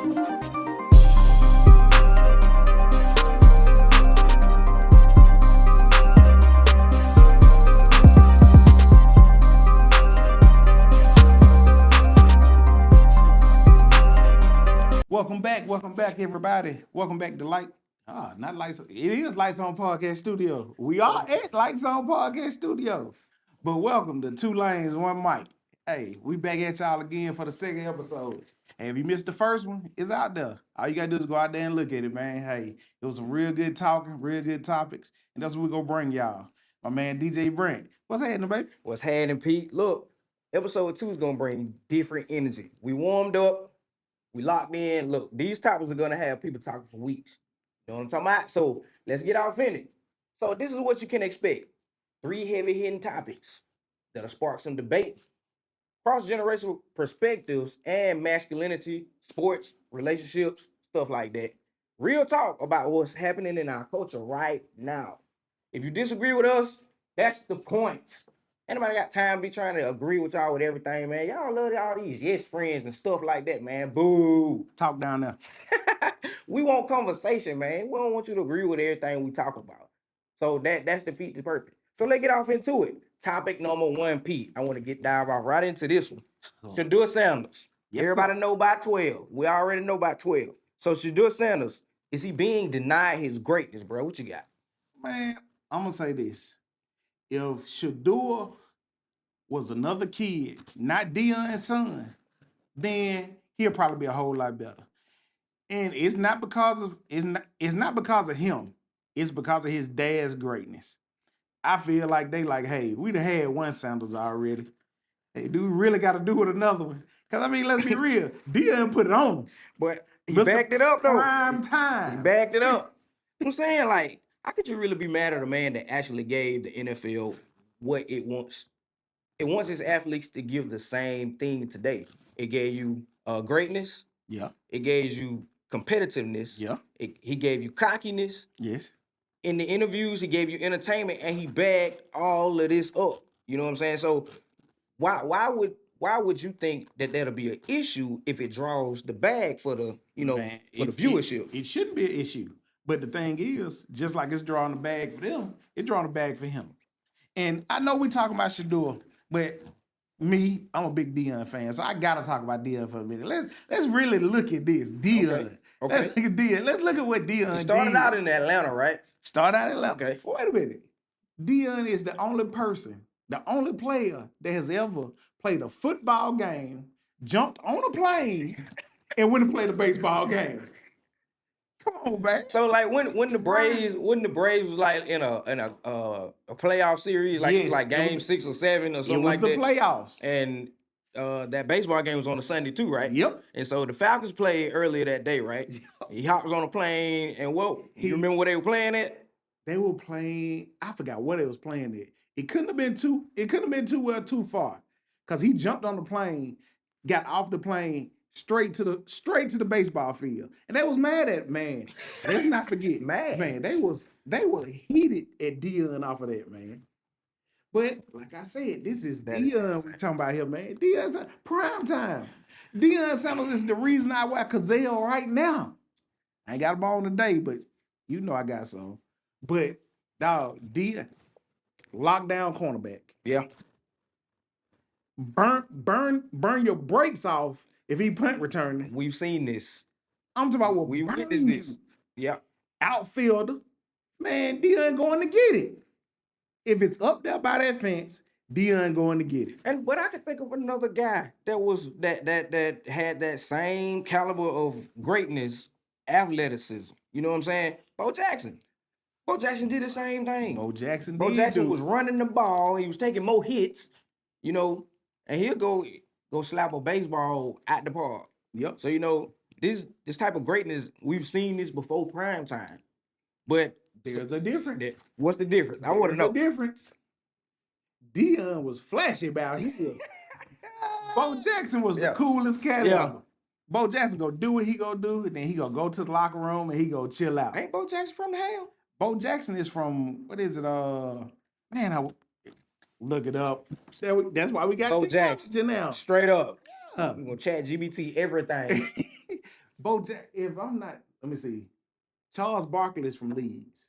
Welcome back, everybody. Welcome back to not Lights. It is Lights On Podcast Studio. We are at Lights On Podcast Studio. But welcome to Two Lanes, One Mic. Hey, we back at y'all again for the second episode. And if you missed the first one, it's out there. All you gotta do is go out there and look at it, man. Hey, it was some real good talking, real good topics. And that's what we're gonna bring y'all. My man, DJ Brant. What's happening, baby? What's happening, Pete? Look, episode 2 is gonna bring different energy. We warmed up. We locked in. Look, these topics are gonna have people talking for weeks. You know what I'm talking about? So let's get off in it. So this is what you can expect: 3 heavy-hitting topics that'll spark some debate, cross-generational perspectives, and masculinity, sports, relationships, stuff like that. Real talk about what's happening in our culture right now. If you disagree with us, that's the point. Anybody got time to be trying to agree with y'all with everything, man? Y'all love all these yes friends and stuff like that, man. Boo. Talk down there. We want conversation, man. We don't want you to agree with everything we talk about. So that's defeat the purpose. So let's get off into it. Topic number 1, Pete. I want to dive off right into this one. Shedeur Sanders. Yes, Everybody know about 12. We already know about 12. So Shedeur Sanders, is he being denied his greatness, bro? What you got? Man, I'm gonna say this. If Shedeur was another kid, not Deion's son, then he'll probably be a whole lot better. And it's not because of him. It's because of his dad's greatness. I feel like they like, hey, we done had one Sanders already. Hey, do we really got to do with another one? Because, I mean, let's be real. Deion put it on. But he backed it up, though. Prime time. He backed it up. I'm saying, like, how could you really be mad at a man that actually gave the NFL what it wants? It wants its athletes to give the same thing today. It gave you greatness. Yeah. It gave you competitiveness. Yeah. He gave you cockiness. Yes. In the interviews, he gave you entertainment, and he bagged all of this up. You know what I'm saying? So why would you think that that'll be an issue if it draws the bag for the for the viewership? It shouldn't be an issue. But the thing is, just like it's drawing the bag for them, it's drawing the bag for him. And I know we talking about Shedeur, but me, I'm a big Deion fan, so I gotta talk about Deion for a minute. Let's really look at this. Deion. Okay. Let's look at Deion. Let's look at what Deion Started out in Atlanta, right? Started out in Atlanta. Okay. Wait a minute. Deion is the only person, the only player that has ever played a football game, jumped on a plane, and went and played a baseball game. Come on, man. So like when the Braves was like in a playoff series, like Yes, like game 6 or 7 or something like that. It was the playoffs. And that baseball game was on a Sunday too, right? Yep. And so the Falcons played earlier that day, right? Yep. He hops on a plane and you remember where they were playing at? They were playing, I forgot what they was playing at. It couldn't have been too far. Because he jumped on the plane, got off the plane, straight to the baseball field. And they was mad at, man. Let's not forget. Man, they were heated at Deion off of that, man. But like I said, this is Deion we're talking about here, man. Deion's prime time. Deion Sanders is the reason I wear Cazelle right now. I ain't got them on today, but you know I got some. But dog, Deion, lockdown cornerback. Yeah. Burn your brakes off if he punt returning. We've seen this. I'm talking about what we witnessed this. Yeah. Outfielder. Man, Deion going to get it. If it's up there by that fence, Deion going to get it. But I could think of another guy that had that same caliber of greatness, athleticism. You know what I'm saying? Bo Jackson. Bo Jackson did the same thing. Bo Jackson was running the ball. He was taking more hits, and he'll go slap a baseball at the park. Yep. So, this type of greatness, we've seen this before prime time. But there's a difference. What's the difference? I want to know. The difference. Deion was flashy about his. Bo Jackson was the coolest cat ever. Bo Jackson go do what he go do, and then he gonna go to the locker room and he go chill out. Ain't Bo Jackson from the hell? Bo Jackson is from, what is it? I look it up. That's why we got Bo Jackson now. Straight up. Yeah. We're gonna chat GBT everything. If I'm not, let me see. Charles Barkley is from Leeds.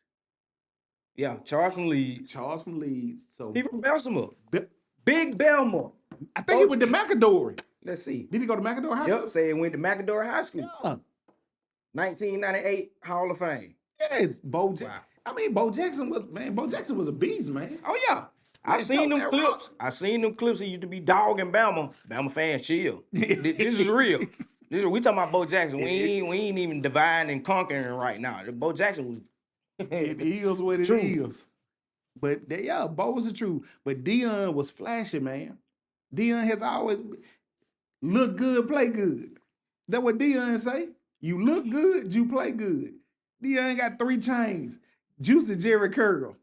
Yeah, Charles from Leeds. Charles from Leeds. So He from Bessemer. Be- Big Belmore. I think he went to McAdory. Let's see. Did he go to McAdory High School? Yep, say he went to McAdory High School. Yeah. 1998 Hall of Fame. Yes, Bo. Wow. I mean, Bo Jackson was a beast, man. Oh yeah. I seen them clips. I seen them clips. He used to be dogging Bama. Bama fans chill. This is real. We talking about Bo Jackson. We ain't even divine and conquering right now. Bo Jackson was It is what it is. But Bo was the truth. But Deion was flashy, man. Deion has always look good, play good. That's what Deion say. You look good, you play good. Deion got 3 chains. Juicy Jerry Curl.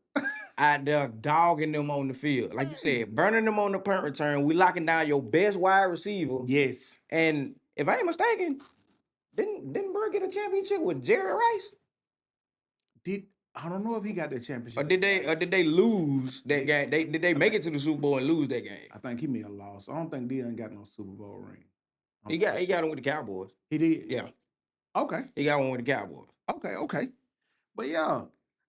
out there dogging them on the field. Like you said, burning them on the punt return. We locking down your best wide receiver. Yes. And if I ain't mistaken, didn't Burr get a championship with Jerry Rice? I don't know if he got that championship. Or did they lose that game? Did they make it to the Super Bowl and lose that game? I think he may have lost. I don't think Deion got no Super Bowl ring. He got one with the Cowboys. He did? Yeah. Okay. He got one with the Cowboys. Okay. But yeah.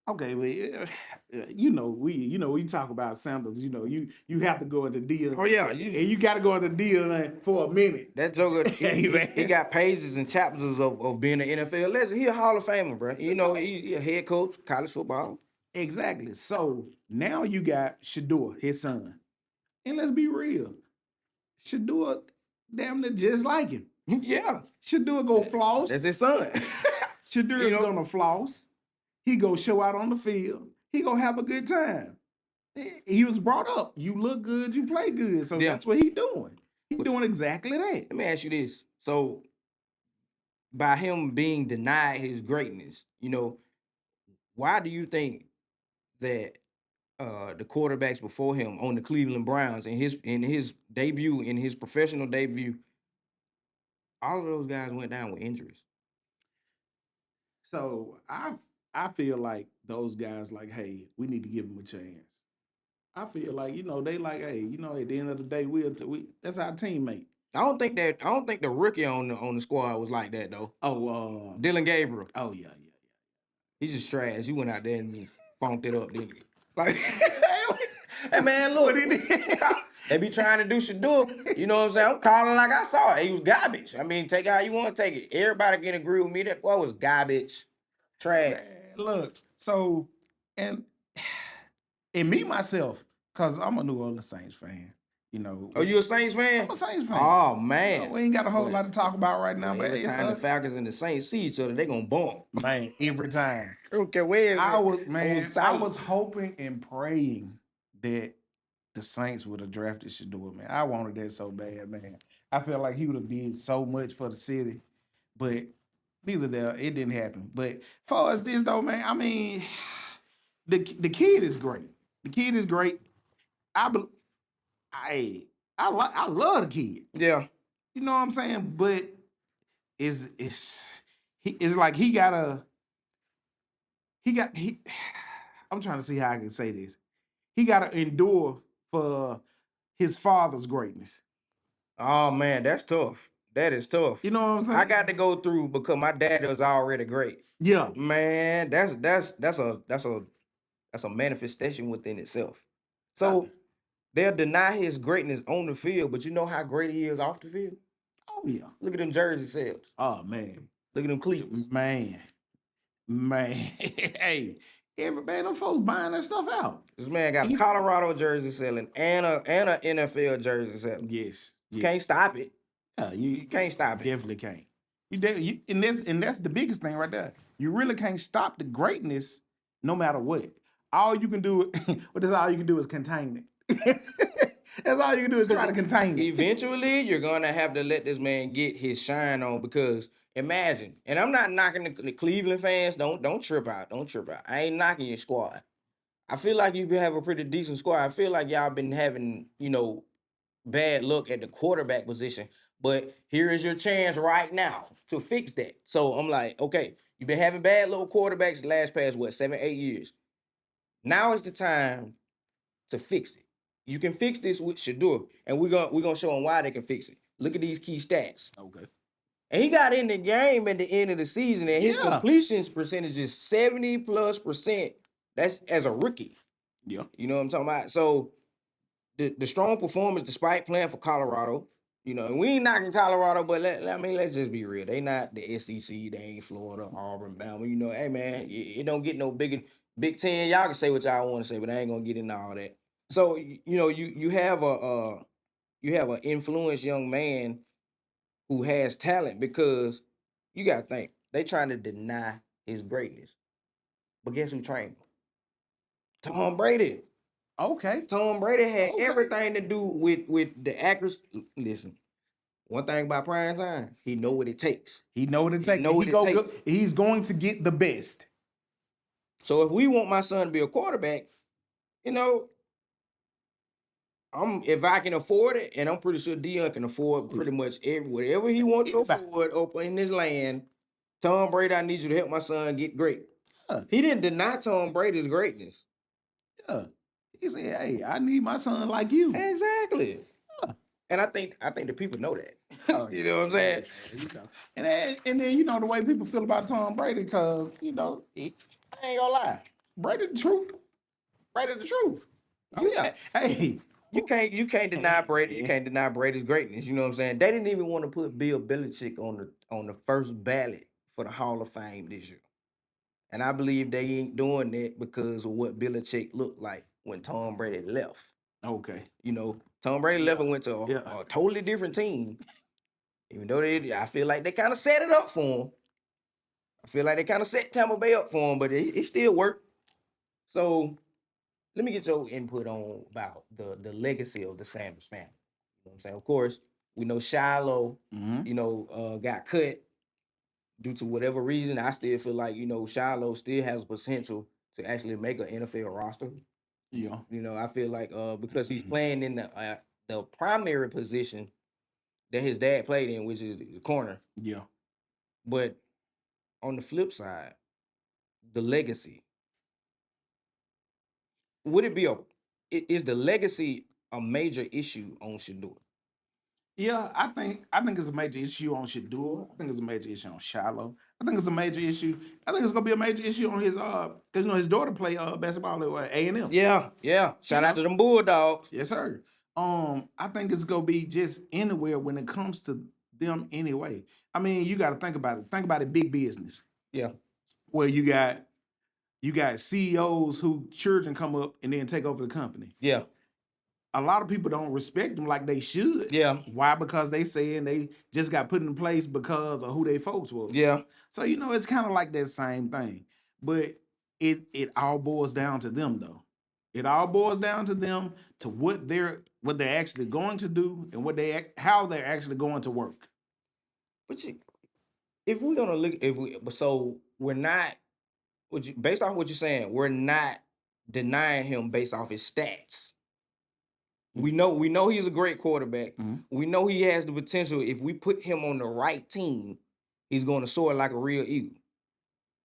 Okay, but we talk about Sanders, you have to go into Deion. Oh yeah. And you gotta go into Deion for a minute. That joker, he got pages and chapters of being an NFL legend. He a Hall of Famer, bro. He a head coach, college football. Exactly. So now you got Shedeur, his son. And let's be real. Shedeur damn near just like him. Yeah. Shedeur go floss. That's his son. Shedeur is gonna floss. He go show out on the field. He gonna have a good time. He was brought up. You look good, you play good. So that's what he doing. He doing exactly that. Let me ask you this. So by him being denied his greatness, why do you think that the quarterbacks before him on the Cleveland Browns in his debut, in his professional debut, all of those guys went down with injuries? So I feel like those guys like, hey, we need to give him a chance. I feel like, they like, hey, at the end of the day, that's our teammate. I don't think the rookie on the squad was like that though. Oh, Dylan Gabriel. Oh yeah. He's just trash. He went out there and just funked it up, didn't he? Like, hey man, look, they be trying to do Shedeur. You know what I'm saying? I'm calling like I saw it. He was garbage. I mean, take it how you want to take it. Everybody can agree with me that boy was garbage, trash. Man, look, so and me myself, cause I'm a New Orleans Saints fan. Oh, you a Saints fan? I'm a Saints fan. Oh man, we ain't got a whole lot to talk about right now, but every time the Falcons and the Saints see each other, they gonna bump. Man, every time. I don't care where I was hoping and praying that the Saints would have drafted Shedeur, man. I wanted that so bad, man. I felt like he would have did so much for the city, but neither there, it didn't happen. But far as this though, man, I mean, the kid is great. The kid is great. I love the kid. Yeah. You know what I'm saying? But it's like I'm trying to see how I can say this. He gotta endure for his father's greatness. Oh man, that's tough. That is tough. You know what I'm saying? I got to go through because my dad was already great. Yeah. Man, that's a manifestation within itself. So they'll deny his greatness on the field, but you know how great he is off the field? Oh yeah. Look at them jersey sales. Oh man. Look at them cleats. Man. Hey, them folks buying that stuff out. This man got a Colorado jersey selling and a NFL jersey selling. Yes. You can't stop it. Yeah, you can't stop it. Definitely can't. And that's the biggest thing right there. You really can't stop the greatness no matter what. All you can do, all you can do is contain it. That's all you can do is try to contain it. Eventually, you're gonna have to let this man get his shine on because imagine, and I'm not knocking the Cleveland fans. Don't trip out. Don't trip out. I ain't knocking your squad. I feel like you have a pretty decent squad. I feel like y'all been having, bad luck at the quarterback position. But here is your chance right now to fix that. So I'm like, okay, you've been having bad little quarterbacks the last past, 7, 8 years. Now is the time to fix it. You can fix this with Shedeur, and we're gonna show them why they can fix it. Look at these key stats. Okay. And he got in the game at the end of the season, and his completions percentage is 70+%. That's as a rookie. Yeah. You know what I'm talking about? So the strong performance despite playing for Colorado. You know, and we ain't knocking Colorado, but let's just be real. They not the SEC. They ain't Florida, Auburn, Bama. You know, hey man, it don't get no bigger. Big Ten, y'all can say what y'all want to say, but I ain't gonna get into all that. So you know, you have an influenced young man who has talent, because you gotta think they trying to deny his greatness. But guess who trained him? Tom Brady. Okay. Tom Brady had everything to do with the accuracy. Listen, one thing about prime time, he know what it takes. He know what it takes. He's going to get the best. So if we want my son to be a quarterback, you know, if I can afford it, and I'm pretty sure Deion can afford pretty much whatever he wants to afford up in this land. Tom Brady, I need you to help my son get great. He didn't deny Tom Brady's greatness. Yeah. He said, "Hey, I need my son like you." Exactly. Yeah. And I think the people know that. You know what I'm saying? You know. And then you know the way people feel about Tom Brady, because you know, I ain't gonna lie, Brady the truth. Brady the truth. Yeah. Hey, you can't deny Brady. You can't deny Brady's greatness. You know what I'm saying? They didn't even want to put Bill Belichick on the first ballot for the Hall of Fame this year. And I believe they ain't doing that because of what Belichick looked like when Tom Brady left. Okay. You know, Tom Brady left and went to a totally different team. Even though I feel like they kind of set it up for him. I feel like they kind of set Tampa Bay up for him, but it still worked. So let me get your input on about the legacy of the Sanders family. You know what I'm saying? Of course, we know Shiloh, you know, got cut due to whatever reason. I still feel like, you know, Shiloh still has potential to actually make an NFL roster. Yeah. You know, I feel like because he's playing in the primary position that his dad played in, which is the corner. Yeah. But on the flip side, the legacy. Would it be is the legacy a major issue on Shedeur? Yeah, I think it's a major issue on Shedeur. I think it's a major issue on Shiloh. I think it's a major issue. I think it's gonna be a major issue on his because you know his daughter play basketball at A&M. Yeah. Shout out to them Bulldogs. Yes, sir. I think it's gonna be just anywhere when it comes to them anyway. I mean, you gotta think about it. Think about it, big business. Yeah. Where you got CEOs who children come up and then take over the company. Yeah. A lot of people don't respect them like they should. Yeah. Why? Because they saying they just got put in place because of who they folks was. Yeah. So you know it's kind of like that same thing. But it all boils down to them though. It all boils down to them, to what they're actually going to do and how they're actually going to work. But if we're gonna look, so we're not, based off what you're saying, we're not denying him based off his stats. We know he's a great quarterback. We know he has the potential. If we put him on the right team, he's going to soar like a real eagle.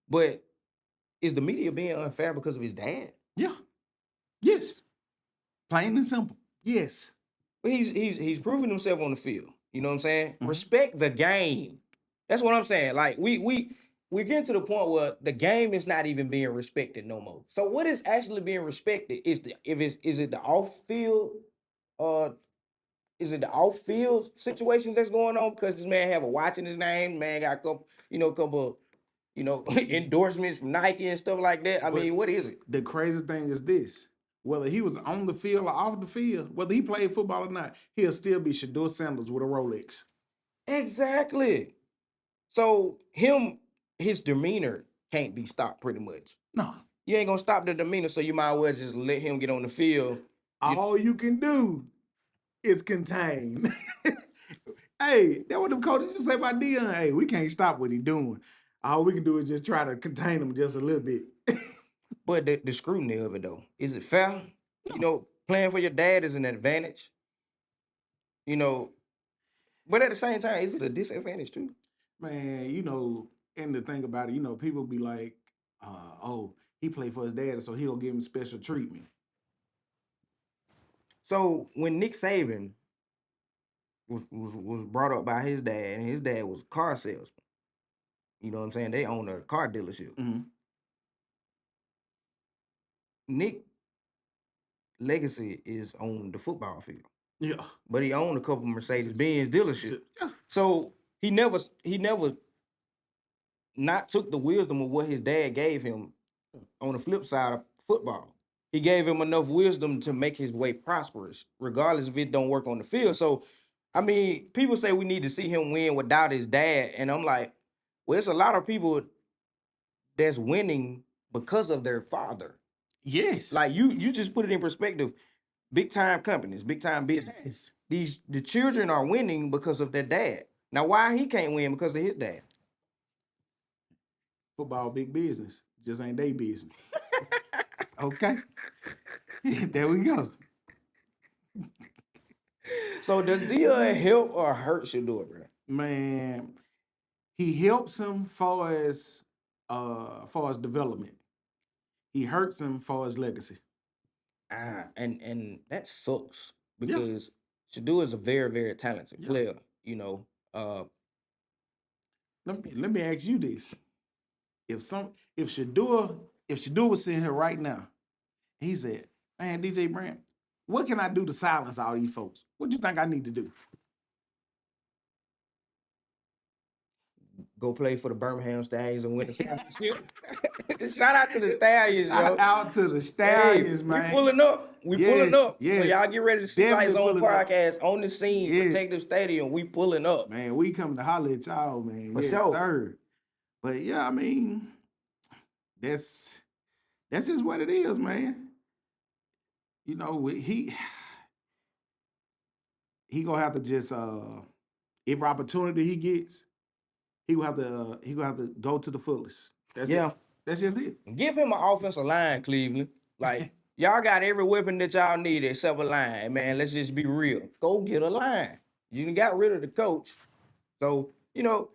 But is the media being unfair because of his dad? Yeah. Yes. Plain and simple. Yes. But he's proving himself on the field. You know what I'm saying? Respect the game. That's what I'm saying. Like we're getting to the point where the game is not even being respected no more. So what is actually being respected is is it the off field is it the off field situations that's going on, because this man have a watch in his name, man got a couple endorsements from Nike and stuff like that. I mean, what is it? The crazy thing is this: whether he was on the field or off the field, whether he played football or not, he'll still be Shedeur Sanders with a Rolex. Exactly. So his demeanor can't be stopped pretty much. No. You ain't gonna stop the demeanor, so you might as well just let him get on the field. All you can do is contain. Hey, that what the coaches used to say about Deion. Hey, we can't stop what he's doing. All we can do is just try to contain him just a little bit. But the scrutiny of it though, is it fair? No. You know, playing for your dad is an advantage. You know, but at the same time, is it a disadvantage too? Man, you know, and the thing about it, you know, people be like, oh, he played for his dad, so he'll give him special treatment. So when Nick Saban was brought up by his dad, and his dad was a car salesman. You know what I'm saying? They own a car dealership. Mhm. Nick legacy is on the football field, Yeah. but he owned a couple Mercedes-Benz dealerships. Yeah. So he never not took the wisdom of what his dad gave him on the flip side of football. He gave him enough wisdom to make his way prosperous, regardless if it don't work on the field. So, I mean, people say we need to see him win without his dad, and I'm like, well, it's a lot of people that's winning because of their father. Yes. Like you just put it in perspective. Big time companies, big time business. Yes. The children are winning because of their dad. Now, why he can't win because of his dad? Football big business. Just ain't they business. Okay. There we go. So does Deion help or hurt Shedeur, bro? Man, he helps him far as development. He hurts him for his legacy. And that sucks Yeah. because Shedeur is a very, very talented Yeah. player. You know, Let me ask you this: if Shedeur was sitting here right now, he said, "Man, DJ Brant, what can I do to silence all these folks? What do you think I need to do?" go play for the Birmingham Stallions and win the championship. Shout out to the Stallions, Shout yo. out to the Stallions, Hey, man. we pulling up. We pulling Yes, up. So yes. y'all get ready to see Lights Definitely On pulling up. podcast on the scene, Yes. Protective Stadium. We pulling up. Man, we coming to holler at y'all, man. For Yes, sure. sir. But yeah, I mean, that's just what it is, man. You know, he gonna have to just every opportunity he gets, he gonna have to go to the fullest. That's Yeah. it. That's just it. Give him an offensive line, Cleveland. Like, y'all got every weapon that y'all need except a line. Man, let's just be real. Go get a line. You done got rid of the coach. So, you know,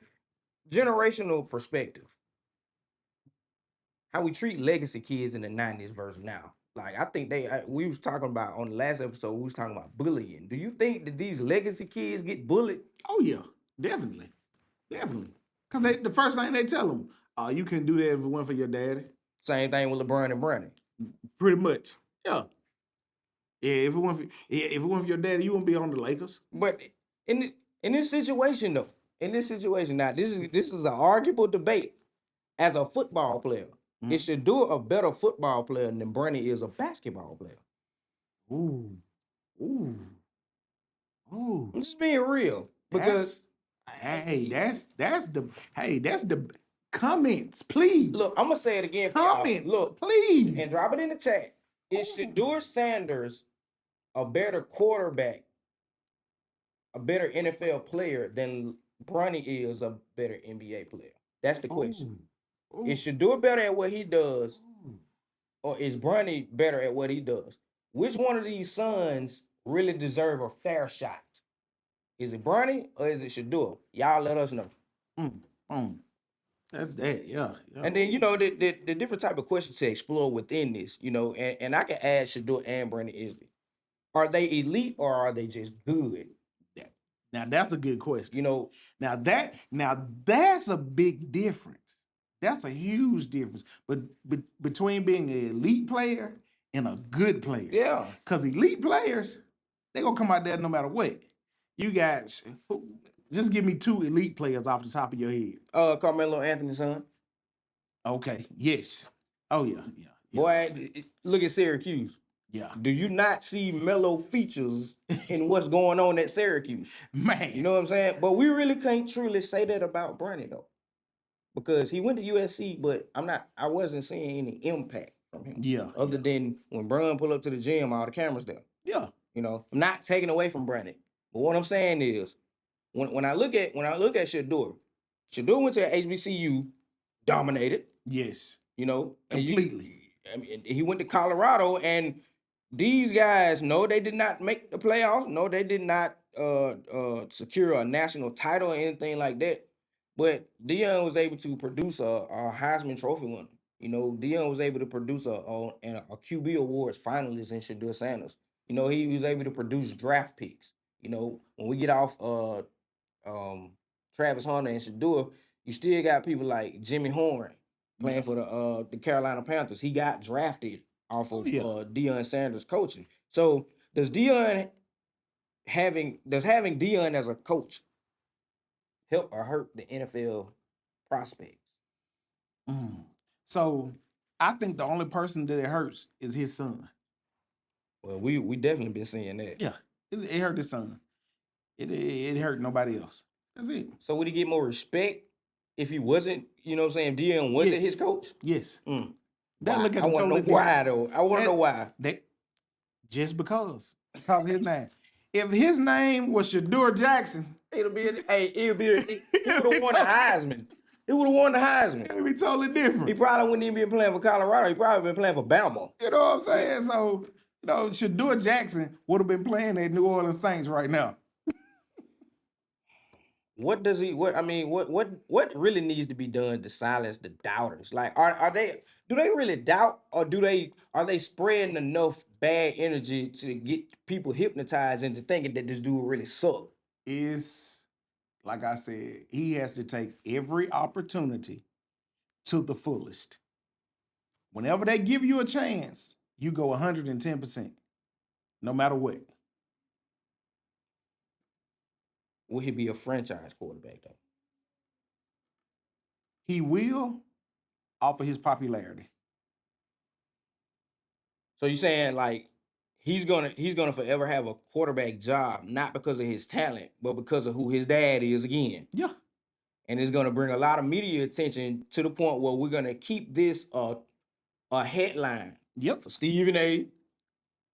generational perspective. How we treat legacy kids in the 90s versus now. Like, I think we was talking about on the last episode, we was talking about bullying. Do you think that these legacy kids get bullied? Oh yeah, definitely. Definitely. Because the first thing they tell them, you couldn't do that if it wasn't for your daddy. Same thing with LeBron and Bronny. Pretty much. Yeah. Yeah, if it wasn't for your daddy, you wouldn't be on the Lakers. But in this situation though, now, this is an arguable debate. As a football player, it should do a better football player than Bronny is a basketball player. Ooh. Ooh. Ooh. I'm just being real. Because that's the comments, please. look, I'm gonna say it again for y'all. Comments, Look, please. and drop it in the chat. Is Shedeur Sanders a better quarterback, a better NFL player than Bronny is a better NBA player? That's the question. Ooh. Is Shedeur better at what he does, or is Bronny better at what he does? Which one of these sons really deserve a fair shot? Is it Bronny or is it Shedeur? Y'all let us know. That's that, yeah. And then, you know, the different type of questions to explore within this, you know, and I can add Shedeur and Brandon Isley. Are they elite or are they just good? Now that's a good question. You know, now that's a big difference. That's a huge difference. But between being an elite player and a good player. yeah. Because elite players, they gonna come out there no matter what. You guys, just give me 2 elite players off the top of your head. Carmelo Anthony's son. Okay. Yes. Oh yeah. Boy, look at Syracuse. Yeah. Do you not see Melo features in what's going on at Syracuse? Man. You know what I'm saying? But we really can't truly say that about Bronny though. Because he went to USC, but I wasn't seeing any impact from him. Yeah. Other than when Bron pulled up to the gym, all the cameras there. Yeah. You know, I'm not taking away from Brandon. But what I'm saying is, when I look at Shedeur went to HBCU, dominated. Yes. You know, completely. He went to Colorado, and these guys, no, they did not make the playoffs. No, they did not secure a national title or anything like that. But Deion was able to produce a Heisman Trophy winner. You know, Deion was able to produce a QB Awards finalist in Shedeur Sanders. You know, he was able to produce draft picks. You know, when we get off Travis Hunter and Shedeur, you still got people like Jimmy Horn playing for the Carolina Panthers. He got drafted off of Deion Sanders coaching. So does having Deion as a coach help or hurt the NFL prospects? So I think the only person that it hurts is his son. Well, we definitely been seeing that. Yeah, it hurt his son. It hurt nobody else. That's it. So would he get more respect if he wasn't, you know what I'm saying, Deion wasn't his coach? Yes. Why? I want to know why though. I want to know why. Just because of his name. If his name was Shedeur Jackson, he would have won the Heisman. He would have won the Heisman. It would be totally different. He probably wouldn't even be playing for Colorado. He probably been playing for Bama. You know what I'm saying? So, you know, Shedeur Jackson would have been playing at New Orleans Saints right now. What really needs to be done to silence the doubters? Like, do they really doubt, or are they spreading enough bad energy to get people hypnotized into thinking that this dude really suck? It's like I said, he has to take every opportunity to the fullest. Whenever they give you a chance, you go 110%, no matter what. Will he be a franchise quarterback though? He will, off of his popularity. So you're saying like he's gonna forever have a quarterback job, not because of his talent, but because of who his dad is again. Yeah. And it's gonna bring a lot of media attention to the point where we're gonna keep this a headline. Yep. For Stephen A.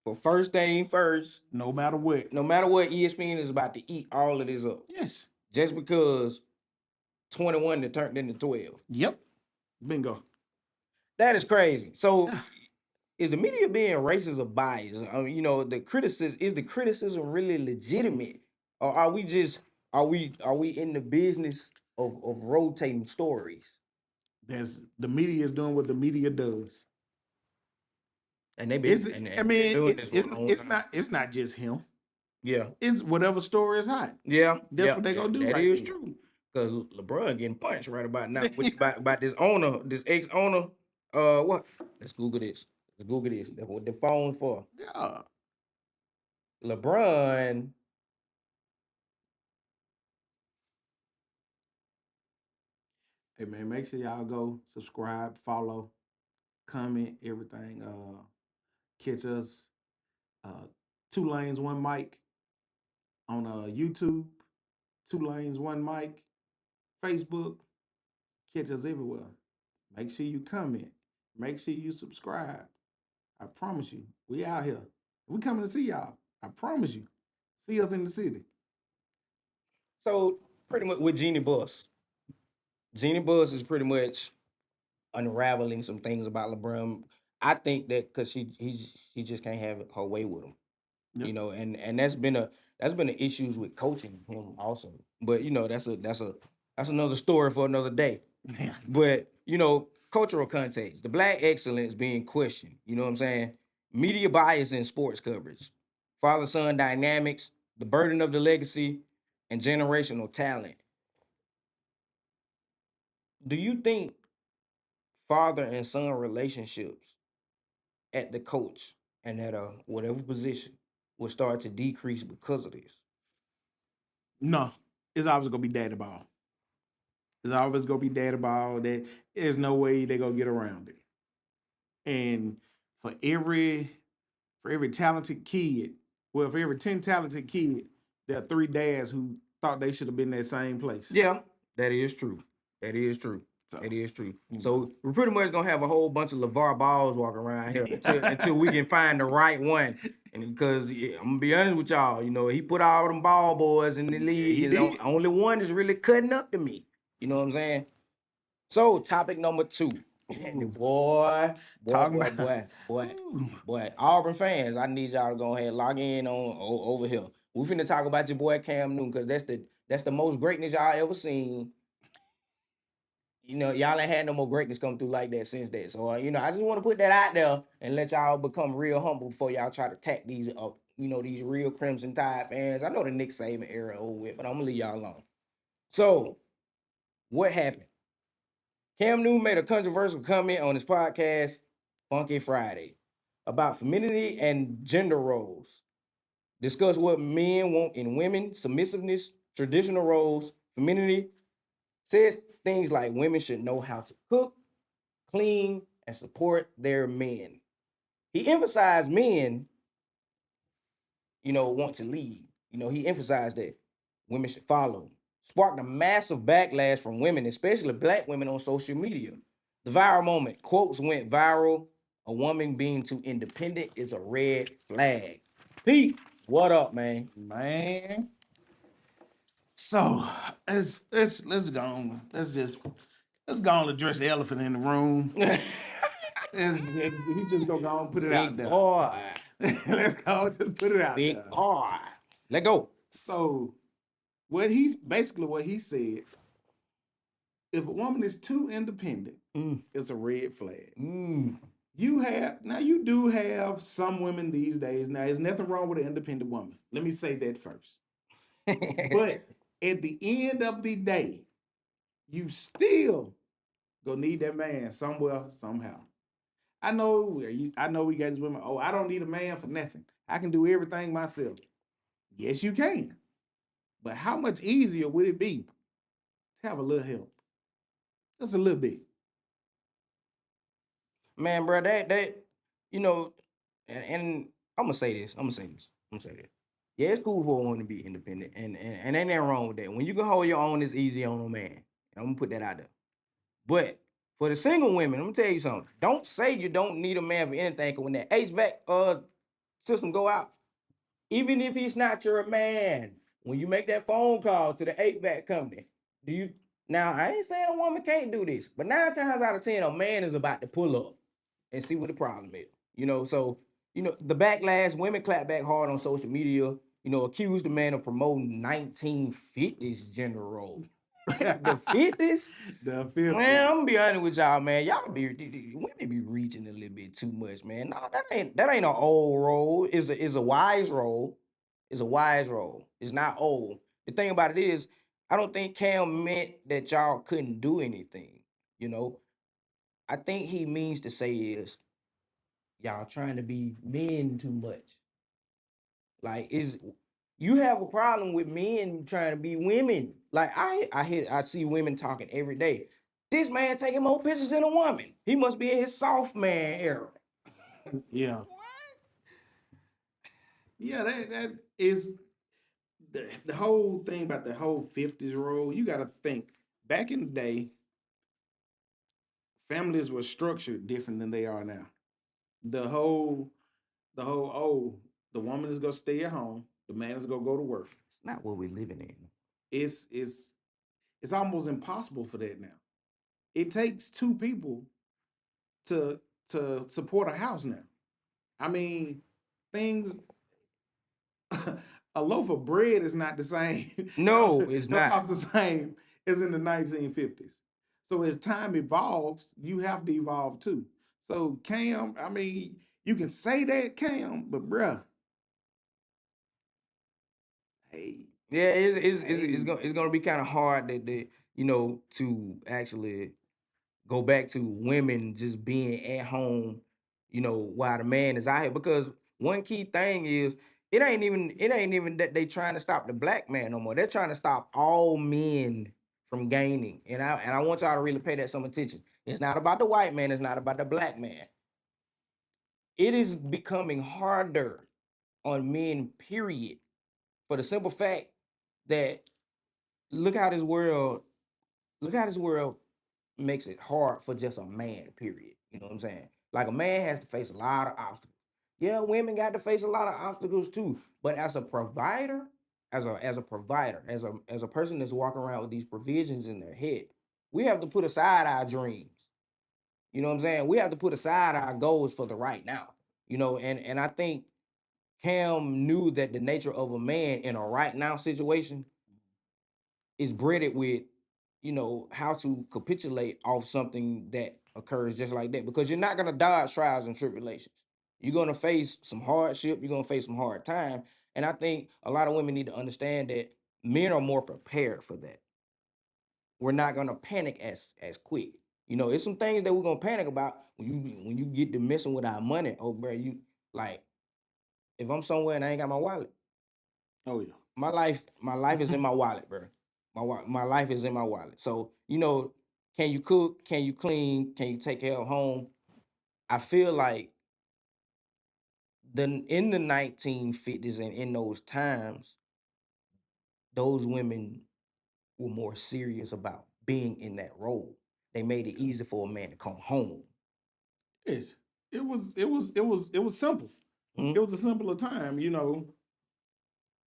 For First Thing First. No matter what. No matter what, ESPN is about to eat all of this up. Yes. Just because 21 that turned into 12. Yep. Bingo. That is crazy. So is the media being racist or biased? I mean, you know, the criticism really legitimate? Or are we in the business of rotating stories? The media is doing what the media does. And it's not just him. Yeah. It's whatever story is hot. Yeah. That's what they're gonna do. That is true. Because LeBron getting punched right about now about this owner, this ex-owner. What? Let's Google this. That's what the phone for. Yeah. LeBron. Hey man, make sure y'all go subscribe, follow, comment, everything. Catch us. 2 Lanes 1 Mic on YouTube. 2 Lanes 1 Mic, Facebook. Catch us everywhere. Make sure you comment. Make sure you subscribe. I promise you, we out here. We coming to see y'all. I promise you. See us in the city. So pretty much with Jeannie Buss. Jeannie Buss is pretty much unraveling some things about LeBron. I think that because she just can't have her way with him. Yep. You know, and that's been an issues with coaching him also. But you know, that's another story for another day. Yeah. But you know, cultural context, the black excellence being questioned. You know what I'm saying? Media bias in sports coverage, father-son dynamics, the burden of the legacy, and generational talent. Do you think father and son relationships at the coach and at whatever position will start to decrease because of this? No, it's always gonna be daddy ball. It's always gonna be daddy ball. There's no way they're gonna get around it. And for every talented kid, well, for every 10 talented kid, there are 3 dads who thought they should have been in that same place. Yeah, that is true. That is true. So we're pretty much gonna have a whole bunch of LeVar Balls walking around here until we can find the right one. And because I'm gonna be honest with y'all, you know, he put all them ball boys in the league. You know, only one is really cutting up to me. You know what I'm saying? So topic number 2. Boy, Auburn fans, I need y'all to go ahead and log in on over here. We finna talk about your boy Cam Newton because that's the most greatness y'all ever seen. You know, y'all ain't had no more greatness come through like that since that. So, you know, I just want to put that out there and let y'all become real humble before y'all try to tack these these real Crimson Tide fans. I know the Nick Saban era over with, but I'm gonna leave y'all alone. So, what happened? Cam Newton made a controversial comment on his podcast, Funky Friday, about femininity and gender roles. Discuss what men want in women, submissiveness, traditional roles, femininity. Says things like women should know how to cook, clean, and support their men. He emphasized men, want to lead. He emphasized that women should follow. Sparked a massive backlash from women, especially black women on social media. The viral moment, quotes went viral. A woman being too independent is a red flag. Pete, what up, man? Man. So let's go on. Let's go on and address the elephant in the room. We just gonna go on and put it out Big there. boy. Let's go and put it out Big there. boy. Let go. So what he said, if a woman is too independent, it's a red flag. You do have some women these days. Now, there's nothing wrong with an independent woman. Let me say that first. But at the end of the day, you still gonna need that man somewhere, somehow. I know we got these women. Oh, I don't need a man for nothing. I can do everything myself. Yes, you can. But how much easier would it be to have a little help? Just a little bit. Man, bro, that and I'm gonna say this. Yeah, it's cool for a woman to be independent, and ain't nothing wrong with that. When you can hold your own, it's easy on a man. I'm gonna put that out there. But for the single women, I'm gonna tell you something. Don't say you don't need a man for anything, cause when that HVAC system go out, even if he's not your man, when you make that phone call to the HVAC company, do you now I ain't saying a woman can't do this, but 9 times out of 10, a man is about to pull up and see what the problem is. So the backlash, women clap back hard on social media, accuse the man of promoting 1950s gender role. The 50s? The 50s. Man, I'm gonna be honest with y'all, man. Women be reaching a little bit too much, man. No, that ain't an old role. It's a wise role. It's a wise role. It's not old. The thing about it is, I don't think Cam meant that y'all couldn't do anything. I think he means to say is y'all trying to be men too much. Like, you have a problem with men trying to be women. Like I see women talking every day. This man taking more pictures than a woman. He must be in his soft man era. Yeah. What? Yeah, that is the whole thing about the whole 50s rule. You got to think back in the day, families were structured different than they are now. The whole the woman is gonna stay at home, the man is gonna go to work. It's not what we're living in. It's almost impossible for that now. It takes two people to support a house now. I mean, things a loaf of bread is not the same. No, it's Don't not. cost the same as in the 1950s. So as time evolves, you have to evolve too. So Cam, I mean, you can say that Cam, but bruh, hey, Yeah, it's hey, it's gonna be kind of hard to actually go back to women just being at home, while the man is out here. Because one key thing is it ain't even that they trying to stop the black man no more. They're trying to stop all men from gaining. And I want y'all to really pay that some attention. It's not about the white man, it's not about the black man. It is becoming harder on men, period. For the simple fact that look how this world look how this world makes it hard for just a man, period. You know what I'm saying? Like a man has to face a lot of obstacles. Yeah, women got to face a lot of obstacles too. But as a provider, as a person that's walking around with these provisions in their head, we have to put aside our dreams. You know what I'm saying? We have to put aside our goals for the right now. And I think Cam knew that the nature of a man in a right now situation is breaded with, how to capitulate off something that occurs just like that, because you're not gonna dodge trials and tribulations. You're gonna face some hardship. You're gonna face some hard time. And I think a lot of women need to understand that men are more prepared for that. We're not gonna panic as quick. You know, it's some things that we're gonna panic about when you get to messing with our money. Oh, bro, you like if I'm somewhere and I ain't got my wallet, Oh yeah. my life is in my wallet, bro. My life is in my wallet. So you know, can you cook? Can you clean? Can you take care of home? I feel like in the 1950s and in those times, those women were more serious about being in that role. They made it easy for a man to come home. Yes. It was simple. Mhm. It was a simpler time, you know.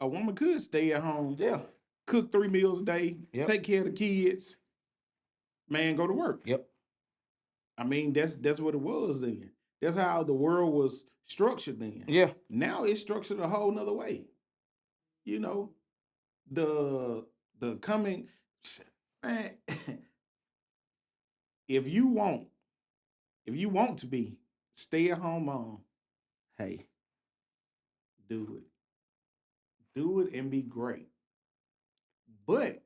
A woman could stay at home, Yeah. cook 3 meals a day, Yep. take care of the kids, man, go to work. Yep. I mean, that's what it was then. That's how the world was structured then. Yeah. Now it's structured a whole nother way. You know, the coming man, if you want, to be stay at home mom, hey, do it. Do it and be great. But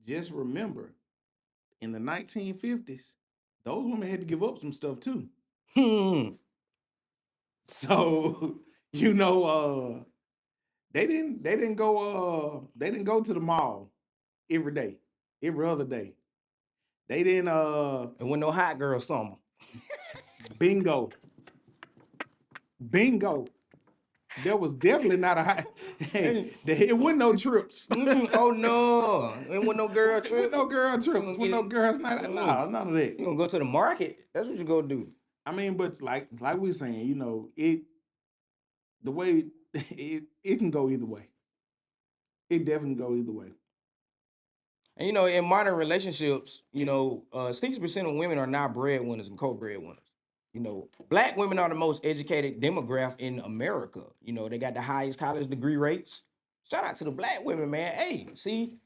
just remember, in the 1950s, those women had to give up some stuff too. Hmm. So, you know, they didn't go to the mall every day, every other day. They didn't And when no hot girl summer. bingo. Bingo. There was definitely not a high. Hey, it wasn't no trips. Oh no. And when no girl trip. With no girl You trips. gonna With get no it. girls night. No, none of that. You gonna go to the market. That's what you go do. I mean, but like we saying, you know, the way it can go either way. It definitely go either way. And you know, in modern relationships, you know, 60% of women are now breadwinners and co-breadwinners. You know, black women are the most educated demographic in America. You know, they got the highest college degree rates. Shout out to the black women, man. Hey, see,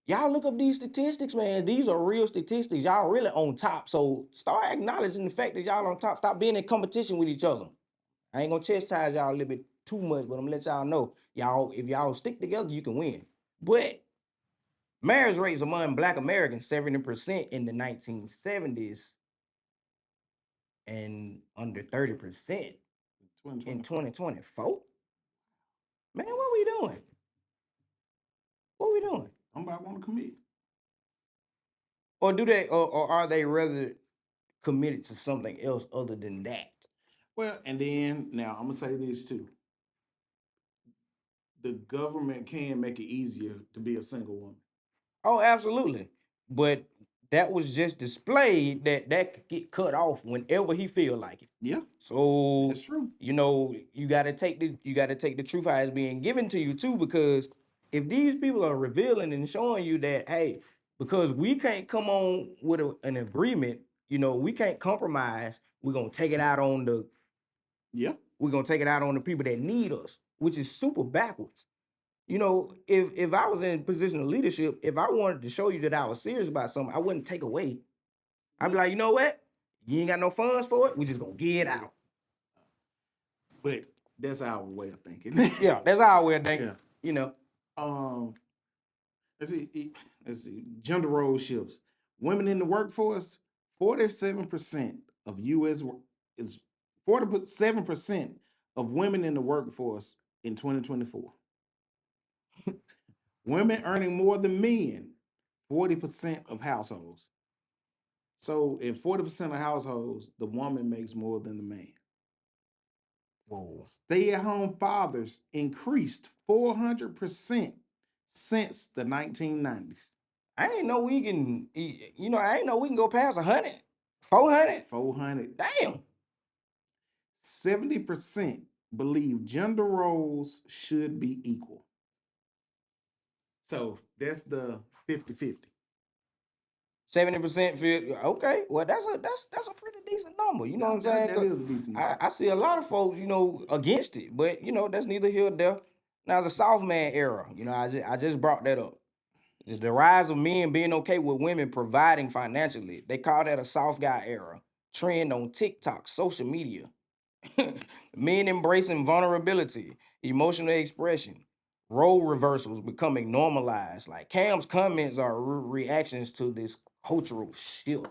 y'all look up these statistics, man. These are real statistics. Y'all really on top. So start acknowledging the fact that y'all on top. Stop being in competition with each other. I ain't gonna chastise y'all a little bit too much, but I'm gonna let y'all know, y'all, if y'all stick together, you can win. But marriage rates among Black Americans 70% in the 1970s and under 30% in 2024. Man, what we doing? What we doing? Somebody want to commit. Or do they, or are they rather committed to something else other than that? Well, and then now I'm gonna say this too. The government can make it easier to be a single woman. Oh, absolutely. But that was just displayed that could get cut off whenever he feel like it. Yeah, So that's true. you know you got to take the truth how it's being given to you too, because if these people are revealing and showing you that, hey, because we can't come on with an agreement, you know, we can't compromise. We're gonna take it out on the Yeah, we're gonna take it out on the people that need us, which is super backwards. You know, if I was in a position of leadership, if I wanted to show you that I was serious about something, I wouldn't take away. I'd be like, you know what? You ain't got no funds for it. We just gonna get it out. but that's our way of thinking. Yeah, that's our way of thinking. Yeah. You know. Um, let's see. Let's see. Gender role shifts. Women in the workforce. 47% of U.S. is 47% of women in the workforce in 2024. Women earning more than men. 40% of households. So in 40% of households, the woman makes more than the man. Whoa. Stay-at-home fathers increased 400% since the 1990s. I ain't know we can. You know, I ain't know we can go past 100, 400. 400. Damn. 70% believe gender roles should be equal. So that's the 50-50. 70% feel okay. Well, that's a pretty decent number. You know what I'm saying? That is a decent number. I see a lot of folks, you know, against it, but you know, that's neither here nor there. Now the soft man era, you know, I just brought that up. The rise of men being okay with women providing financially. They call that a soft guy era. Trend on TikTok, social media. Men embracing vulnerability, emotional expression, role reversals becoming normalized. Like Cam's comments are reactions to this cultural shift.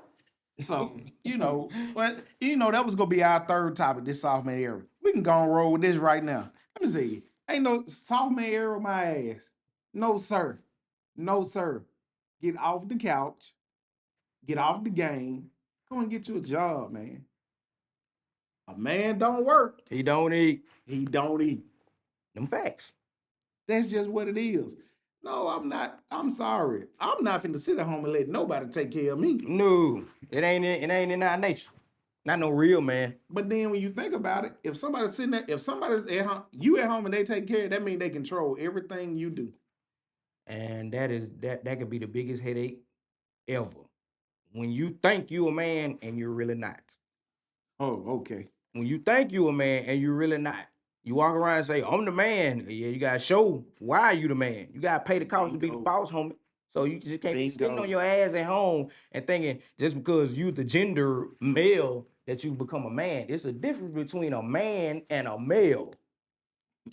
So, that was gonna be our third topic, this soft man era. We can go and roll with this right now. Let me see. Ain't no soft man era my ass. No, sir. No, sir. Get off the couch, get off the game, go and get you a job, man. A man don't work, He don't eat. he don't eat. Them facts. That's just what it is. No, I'm not. I'm sorry. I'm not finna sit at home and let nobody take care of me. No, it ain't in our nature. Not no real man. But then when you think about it, if somebody's sitting there, if somebody's at home, you at home and they take care, that means they control everything you do. And that could be the biggest headache ever. When you think you a man and you're really not. Oh, okay. When you think you a man and you're really not. You walk around and say, I'm the man. Yeah, you gotta show why you the man. You gotta pay the cost to be the boss, homie. So you just can't be sitting on your ass at home and thinking just because you the gender male that you become a man. It's a difference between a man and a male.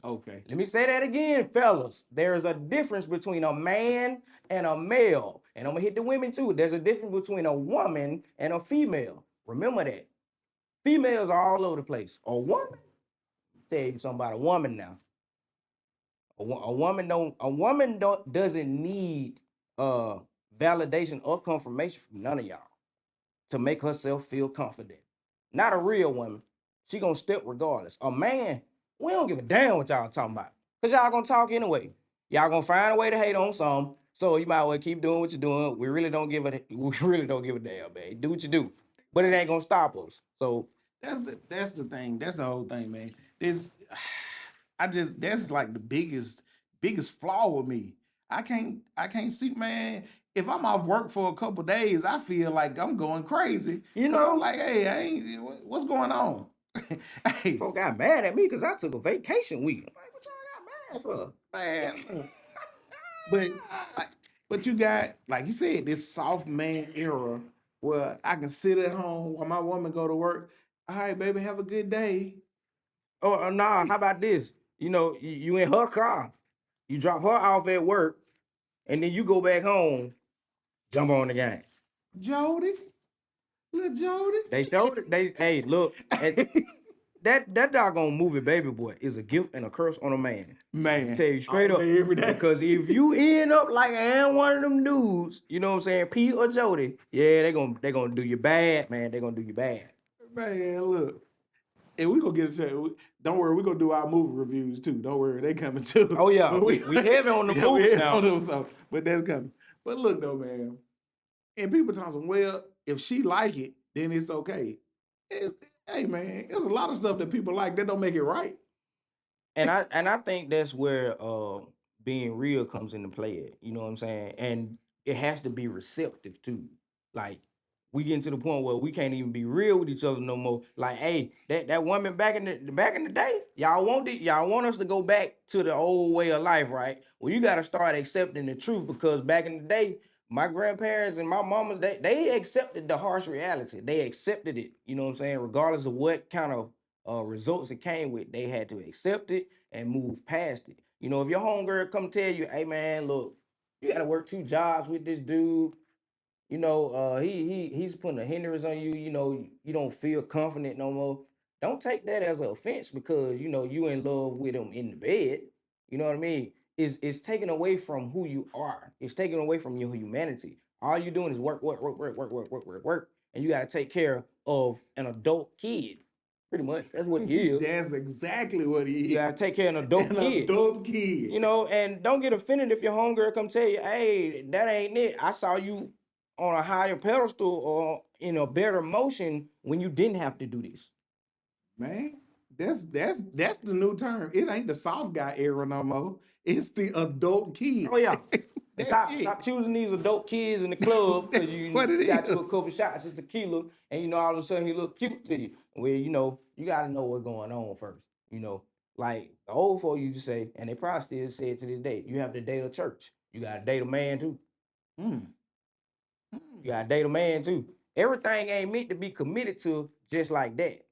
Okay. Let me say that again, fellas. There's a difference between a man and a male. And I'm gonna hit the women too. There's a difference between a woman and a female. Remember that. Females are all over the place. A woman, tell you something about a woman now. A woman doesn't need validation or confirmation from none of y'all to make herself feel confident. Not a real woman. She gonna step regardless. A man, we don't give a damn what y'all talking about. Cause y'all gonna talk anyway. Y'all gonna find a way to hate on some. So you might as well keep doing what you're doing. We really don't give a damn, man. Do what you do. But it ain't gonna stop us. So that's the thing. That's the whole thing, man. This that's like the biggest flaw with me. I can't see, man. If I'm off work for a couple days, I feel like I'm going crazy. You 'Cause I'm know? like, hey, what's going on? Hey, folk got mad at me because I took a vacation week. I'm like, what y'all got mad for? man. But but you got, like you said, this soft man era where I can sit at home while my woman go to work. All right, baby, have a good day. Oh, nah, how about this? You know, you in her car, you drop her off at work, and then you go back home, jump on the game. Jody, little Jody. They showed it. Hey, look, that doggone movie Baby Boy is a gift and a curse on a man. Man, Tell you straight all up. day, every day. Because if you end up like I am one of them dudes, you know what I'm saying, Pete or Jody, yeah, they gonna do you bad, man. They gonna do you bad. Man, look. And we gonna get a chance. Don't worry, we gonna do our movie reviews too. Don't worry, they coming too. Oh yeah, But we heavy on the yeah, movies heavy now. on them stuff, but that's coming. But look though, man. And people talking, well, if she like it, then it's okay. Hey man, there's a lot of stuff that people like that don't make it right. And I think that's where being real comes into play. You know what I'm saying? And it has to be receptive too. Like we getting to the point where we can't even be real with each other no more. Like, hey, that woman back in the day, y'all want us to go back to the old way of life, right? Well, you got to start accepting the truth because back in the day, my grandparents and my mamas, they accepted the harsh reality. They accepted it. You know what I'm saying? Regardless of what kind of results it came with, they had to accept it and move past it. You know, if your homegirl come tell you, hey man, look, you gotta work 2 jobs with this dude. You know, he's putting a hindrance on you. You know, you don't feel confident no more. Don't take that as an offense because you know you in love with him in the bed. You know what I mean? It's taken away from who you are. It's taken away from your humanity. All you doing is work, and you gotta take care of an adult kid. Pretty much, that's what he is. That's exactly what he is. You gotta take care of an adult kid. Adult kid. You know, and don't get offended if your homegirl come tell you, hey, that ain't it. I saw you on a higher pedestal or in a better motion when you didn't have to do this. Man, that's the new term. It ain't the soft guy era no more. It's the adult kid. Oh yeah. That's Stop choosing these adult kids in the club because That's you what it got you a is. couple shots of tequila and you know all of a sudden he look cute to you. Well, you know, you gotta know what's going on first. You know, like the old folk used to say, and they probably still say it to this day, you have to date a church. You gotta date a man too. Mm. You gotta date a man too. Everything ain't meant to be committed to just like that.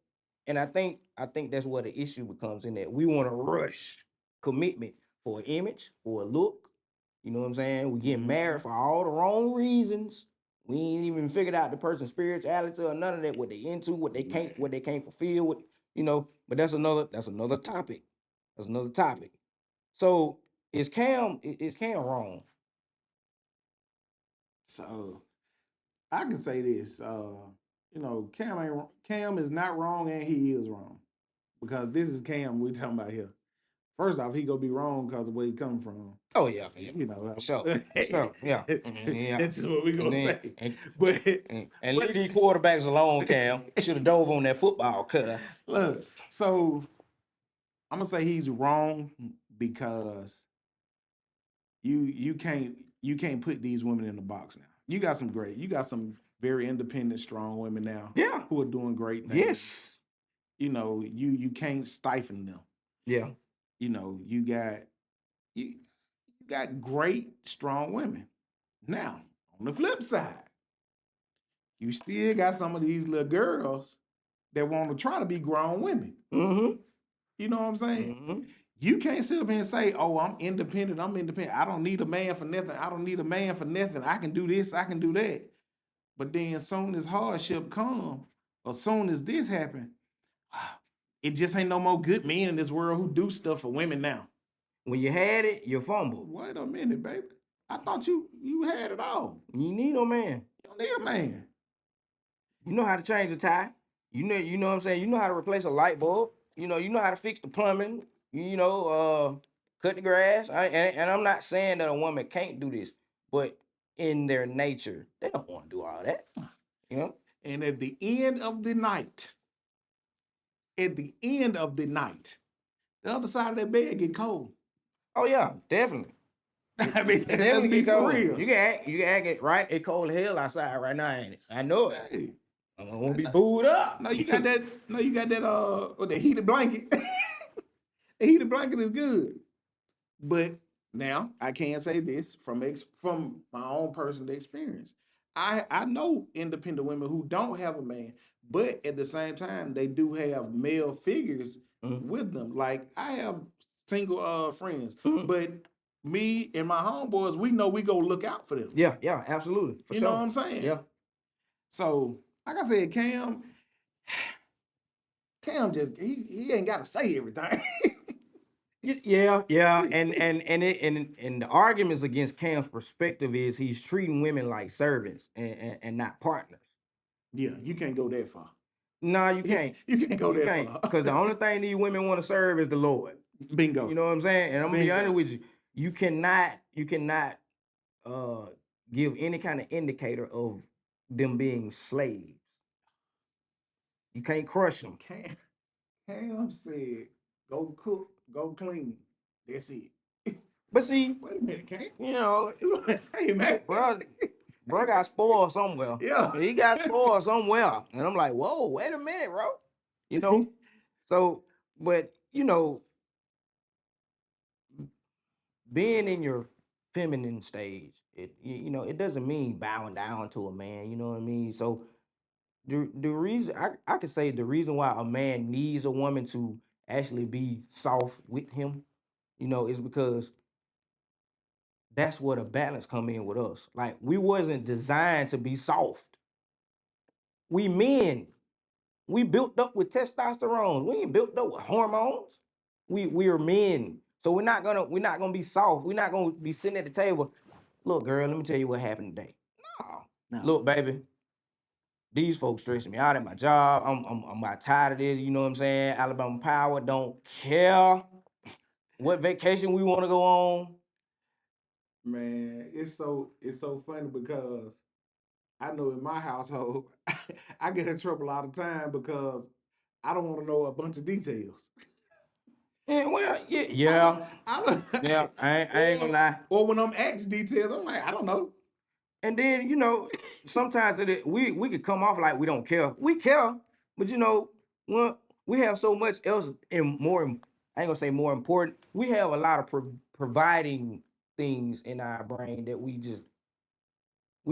And I think I think that's where the issue becomes in that we want to rush commitment for an image, for a look. You know what I'm saying? We get married for all the wrong reasons. We ain't even figured out the person's spirituality or none of that, what they into, what they can't fulfill, what you know. But that's another topic. That's another topic. So is Cam wrong? So I can say this. You know, Cam is not wrong and he is wrong. Because this is Cam we talking about here. First off, he gonna be wrong because of where he come from. Oh yeah, You know, so yeah, yeah. That's just what we gonna then- say. and- But And leave these quarterbacks alone, Cam. Should have dove on that football, cuz. look, so I'm gonna say he's wrong because you can't put these women in the box now. You got some very independent, strong women now. Yeah. Who are doing great things. Yes. You know, you can't stifle them. Yeah. You know, you got great, strong women. Now, on the flip side, you still got some of these little girls that want to try to be grown women. Mm-hmm. You know what I'm saying? Mm-hmm. You can't sit up here and say, "Oh, I'm independent. I'm independent. I don't need a man for nothing. I don't need a man for nothing. I can do this. I can do that." But then, as soon as hardship come, or soon as this happen, it just ain't no more good men in this world who do stuff for women now. When you had it, you fumbled. Wait a minute, baby. I thought you had it all. You need no man. You don't need a man. You know how to change the tie. You know what I'm saying? You know how to replace a light bulb. You know how to fix the plumbing. Cut the grass. And I'm not saying that a woman can't do this, but in their nature, they don't want to do all that. You know? And at the end of the night, the other side of that bed get cold. Oh yeah, definitely. I mean, let's Definitely be get for cold. real. You can act it right. It's cold as hell outside right now, ain't it? I know it. Hey, I'm gonna be booed up. no, you got that. No, you got that. With the heated blanket. The heated blanket is good, but now I can say this from my own personal experience. I know independent women who don't have a man, but at the same time they do have male figures with them. Like I have single friends, but me and my homeboys, we know we go look out for them. Yeah, absolutely. For You know sure. what I'm saying? Yeah. So, like I said, Cam just he ain't got to say everything. Yeah, and the arguments against Cam's perspective is he's treating women like servants and not partners. Yeah, you can't go that far. No, you can't. You can't go that far. Because the only thing these women want to serve is the Lord. Bingo. You know what I'm saying? And I'm gonna be honest Bingo. with you. You cannot give any kind of indicator of them being slaves. You can't crush them. Cam said, "Go cook, go clean. That's it." But see, Wait a minute, Cam. you know, Hey man, bro got spoiled somewhere. Yeah. He got spoiled somewhere. And I'm like, whoa, wait a minute, bro. You know? So, but you know, being in your feminine stage, it doesn't mean bowing down to a man, you know what I mean? So the reason I could say the reason why a man needs a woman to actually be soft with him, is because that's where the balance come in with us. Like we wasn't designed to be soft. We men, we built up with testosterone. We ain't built up with hormones. We are men. So we're not gonna be soft. We're not gonna be sitting at the table. Look, girl, let me tell you what happened today. No. Look, baby, these folks stressing me out at my job. I'm about tired of this. You know what I'm saying? Alabama Power don't care what vacation we want to go on. Man, it's so funny because I know in my household I get in trouble all the time because I don't want to know a bunch of details. Yeah, well, yeah. I ain't gonna lie. Or when I'm asked details, I'm like, I don't know. And then sometimes we could come off like we don't care. We care, but when we have so much else and more. I ain't gonna say more important. We have a lot of providing things in our brain that we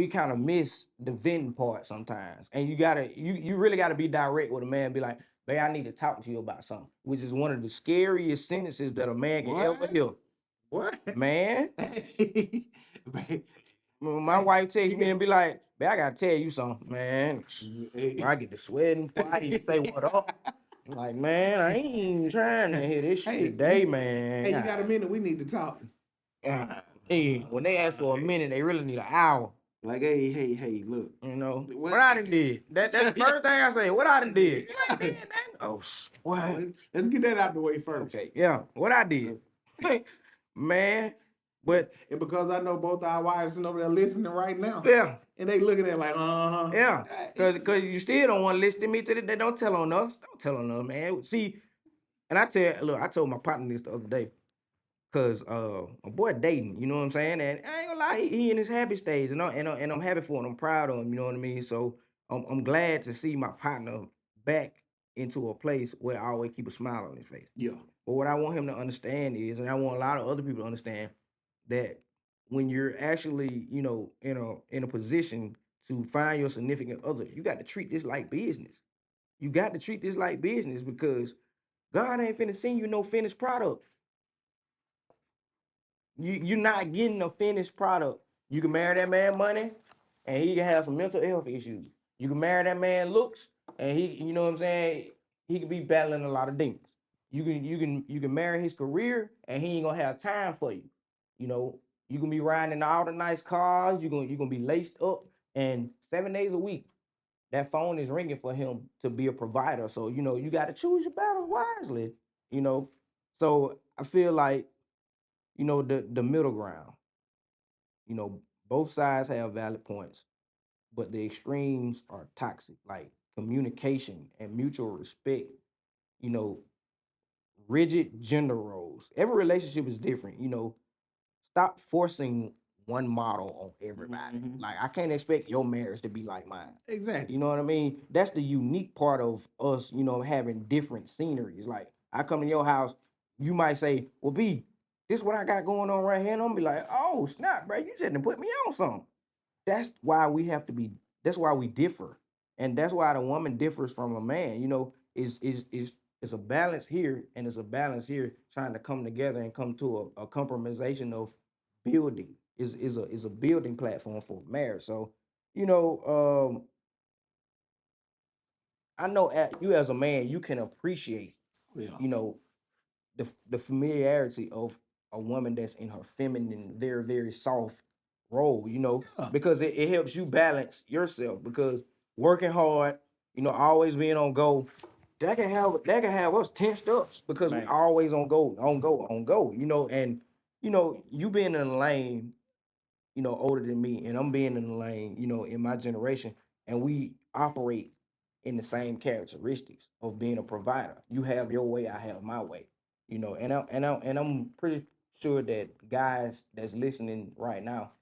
kind of miss the venting part sometimes. And you really gotta be direct with a man. Be like, babe, I need to talk to you about something, which is one of the scariest sentences that a man can ever hear. What? Man, Babe, when my wife texts me and be like, babe, I gotta tell you something, man. I get to sweating before I even say what up. I'm like, man, I ain't even trying to hear this shit today, man. Hey, you got a minute? We need to talk. Hey, when they ask for a minute, they really need an hour. Like, hey, look. You know what I done did. That's the first thing I say. What I done did. I did that. Oh, what? Let's get that out the way first. Okay, yeah, what I did, man. But and because I know both our wives sitting over there listening right now. Yeah. And they looking at it like, Yeah. Cause you still don't want to listen to me today. They don't tell on us. Don't tell on us, man. See, and I told my partner this the other day. Cause my boy dating, you know what I'm saying? And I ain't gonna lie, he in his happy stage, and I'm happy for him. I'm proud of him, you know what I mean? So I'm glad to see my partner back into a place where I always keep a smile on his face. Yeah. But what I want him to understand is, and I want a lot of other people to understand, that when you're actually, you know, in a position to find your significant other, you got to treat this like business. You got to treat this like business because God ain't finna send you no finished product. You're not getting a finished product. You can marry that man money, and he can have some mental health issues. You can marry that man looks, and he, you know what I'm saying, he can be battling a lot of demons. You can marry his career, and he ain't gonna have time for you. You know, you can be riding in all the nice cars. You're gonna be laced up, and 7 days a week, that phone is ringing for him to be a provider. So you know, you got to choose your battles wisely. You know, so I feel like, you know, the middle ground. You know, both sides have valid points, but the extremes are toxic. Like communication and mutual respect. You know, rigid gender roles. Every relationship is different. You know, stop forcing one model on everybody. Mhm. Like I can't expect your marriage to be like mine. Exactly. You know what I mean? That's the unique part of us, you know, having different sceneries. Like I come to your house, you might say, well, B, this what I got going on right here. And I'm be like, oh, snap, bro. You just done put me on something. That's why we have to be, that's why we differ. And that's why the woman differs from a man. You know, is a balance here and it's a balance here trying to come together and come to a compromisation of building is a building platform for marriage. So, you know, I know you as a man, you can appreciate, Yeah. you know, the familiarity of a woman that's in her feminine, very, very soft role, you know, Yeah. because it helps you balance yourself because working hard, you know, always being on go, that can have us tensed up because we Man. always on go, you know, and you know, you being in the lane, you know, older than me, and I'm being in the lane, you know, in my generation, and we operate in the same characteristics of being a provider. You have your way, I have my way, you know, and I'm pretty sure that guys that's listening right now,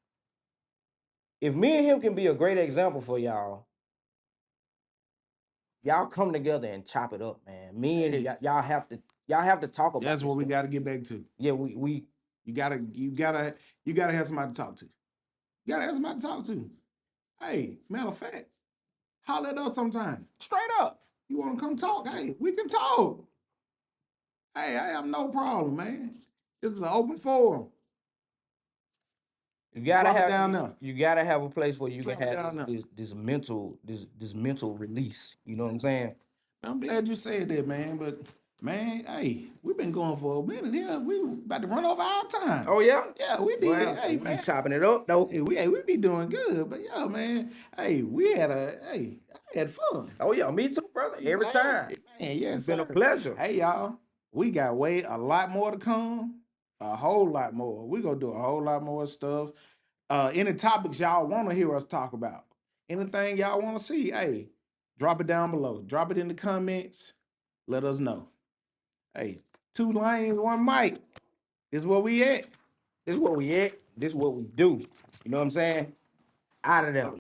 if me and him can be a great example for y'all come together and chop it up, man. Me and y'all have to talk about. That's this what we stuff. got to get back to. Yeah, we You gotta have somebody to talk to. You gotta have somebody to talk to. Hey, matter of fact, holler at us sometime. straight up. You want to come talk? Hey, we can talk. Hey, I have no problem, man. This is an open forum. You gotta Drop it have down there. you gotta have a place where you Drop can it have down there. this mental release. You know what I'm saying? I'm glad you said that, man. But man, hey, we've been going for a minute here. We about to run over our time. Oh yeah, Yeah, we did. well, Hey, we man. chopping it up though. Hey, we be doing good. But yeah, man. Hey, I had fun. Oh yeah, me too, brother. Every Man, time. man, yes, It's been a sir. pleasure. Hey, y'all. We got a lot more to come. A whole lot more. We gonna do a whole lot more stuff. Any topics y'all want to hear us talk about? Anything y'all want to see? Hey, drop it down below. Drop it in the comments. Let us know. Hey, 2 lanes, 1 mic. This is where we at. This is what we at. This is what we do. You know what I'm saying? Out of there.